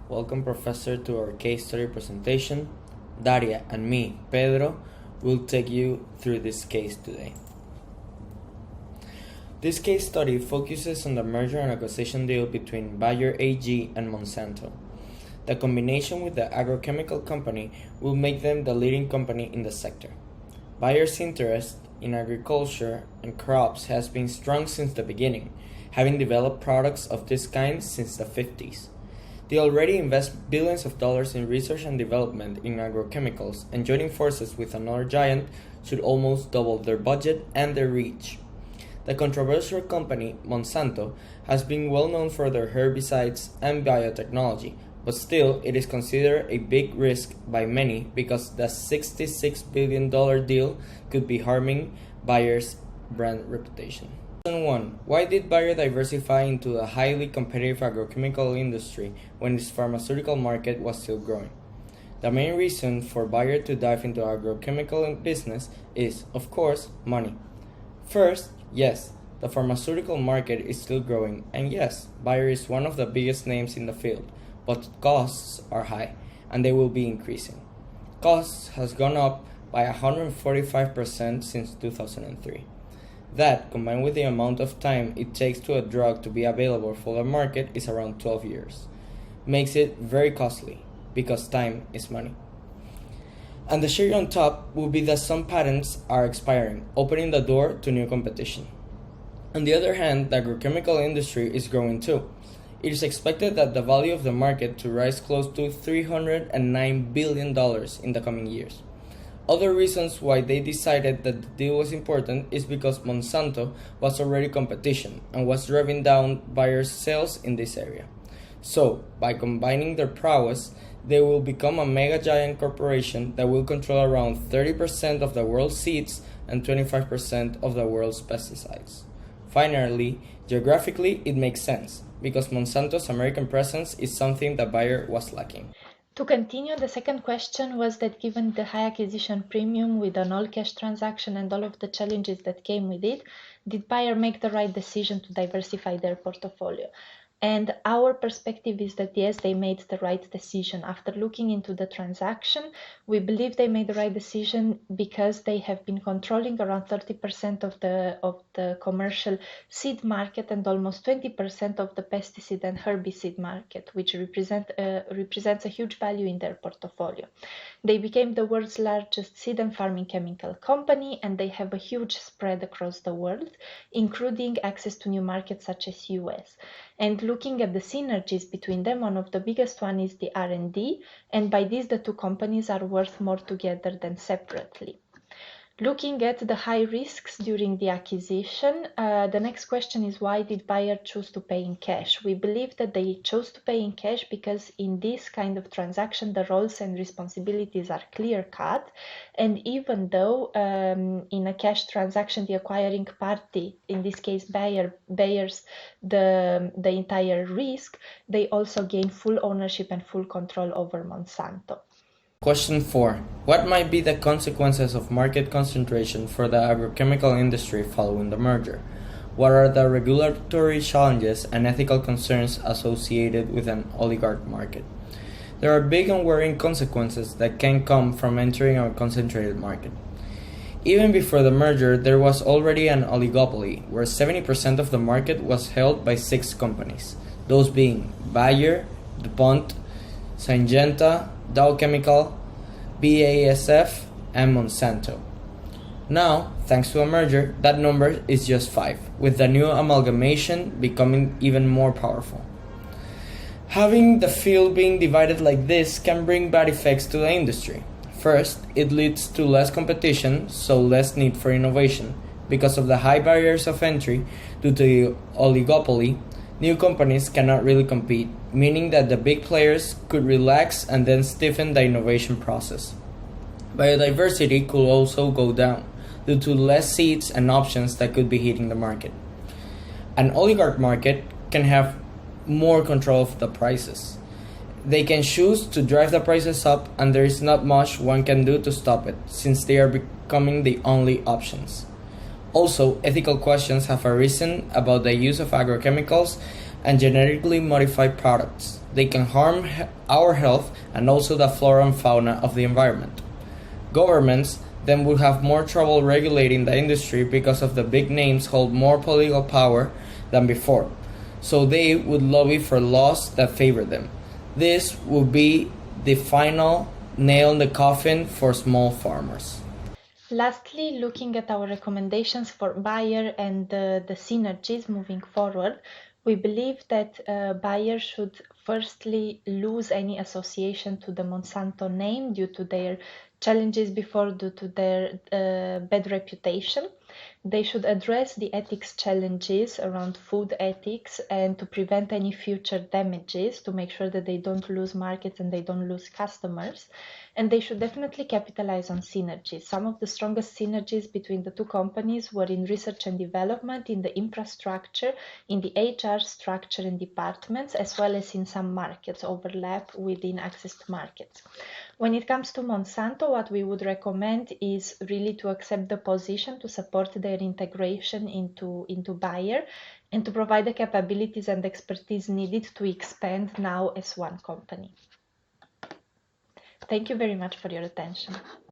Welcome, Professor, to our case study presentation. Daria and me, Pedro, will take you through this case today. This case study focuses on the merger and acquisition deal between Bayer AG and Monsanto. The combination with the agrochemical company will make them the leading company in the sector. Bayer's interest in agriculture and crops has been strong since the beginning, having developed products of this kind since the 50s. They already invest billions of dollars in research and development in agrochemicals, and joining forces with another giant should almost double their budget and their reach. The controversial company, Monsanto, has been well known for their herbicides and biotechnology, but still it is considered a big risk by many because the $66 billion deal could be harming Bayer's brand reputation. 1. Why did Bayer diversify into the highly competitive agrochemical industry when its pharmaceutical market was still growing? The main reason for Bayer to dive into agrochemical business is, of course, money. First, yes, the pharmaceutical market is still growing, and yes, Bayer is one of the biggest names in the field, but costs are high, and they will be increasing. Costs has gone up by 145% since 2003. That, combined with the amount of time it takes to a drug to be available for the market, is around 12 years. Makes it very costly, because time is money. And the cherry on top will be that some patents are expiring, opening the door to new competition. On the other hand, the agrochemical industry is growing too. It is expected that the value of the market to rise close to $309 billion in the coming years. Other reasons why they decided that the deal was important is because Monsanto was already competition and was driving down Bayer's sales in this area. So, by combining their prowess, they will become a mega giant corporation that will control around 30% of the world's seeds and 25% of the world's pesticides. Finally, geographically, it makes sense, because Monsanto's American presence is something that Bayer was lacking. To continue, the second question was that given the high acquisition premium with an all-cash transaction and all of the challenges that came with it, did Bayer make the right decision to diversify their portfolio? And our perspective is that yes, they made the right decision. After looking into the transaction, we believe they made the right decision because they have been controlling around 30% of the commercial seed market and almost 20% of the pesticide and herbicide market, which represents a huge value in their portfolio. They became the world's largest seed and farming chemical company, and they have a huge spread across the world, including access to new markets such as US. And looking at the synergies between them, one of the biggest one is the R&D, and by this the two companies are worth more together than separately. Looking at the high risks during the acquisition, the next question is why did Bayer choose to pay in cash? We believe that they chose to pay in cash because in this kind of transaction the roles and responsibilities are clear cut, and even though in a cash transaction the acquiring party, in this case Bayer, bears the entire risk, they also gain full ownership and full control over Monsanto. Question 4. What might be the consequences of market concentration for the agrochemical industry following the merger? What are the regulatory challenges and ethical concerns associated with an oligarch market? There are big and worrying consequences that can come from entering a concentrated market. Even before the merger, there was already an oligopoly, where 70% of the market was held by 6 companies, those being Bayer, DuPont, Syngenta, Dow Chemical, BASF, and Monsanto. Now, thanks to a merger, that number is just 5, with the new amalgamation becoming even more powerful. Having the field being divided like this can bring bad effects to the industry. First, it leads to less competition, so less need for innovation. Because of the high barriers of entry due to the oligopoly, new companies cannot really compete, meaning that the big players could relax and then stiffen the innovation process. Biodiversity could also go down, due to less seeds and options that could be hitting the market. An oligarch market can have more control of the prices. They can choose to drive the prices up, and there is not much one can do to stop it, since they are becoming the only options. Also, ethical questions have arisen about the use of agrochemicals and genetically modified products. They can harm our health and also the flora and fauna of the environment. Governments then would have more trouble regulating the industry because of the big names hold more political power than before, so they would lobby for laws that favor them. This would be the final nail in the coffin for small farmers. Lastly, looking at our recommendations for Bayer and the synergies moving forward, we believe that Bayer should firstly lose any association to the Monsanto name due to their challenges before, due to their bad reputation. They should address the ethics challenges around food ethics and to prevent any future damages, to make sure that they don't lose markets and they don't lose customers. And they should definitely capitalize on synergies. Some of the strongest synergies between the two companies were in research and development, in the infrastructure, in the HR structure and departments, as well as in some markets, overlap within access to markets. When it comes to Monsanto, what we would recommend is really to accept the position to support their integration into Bayer and to provide the capabilities and expertise needed to expand now as one company. Thank you very much for your attention.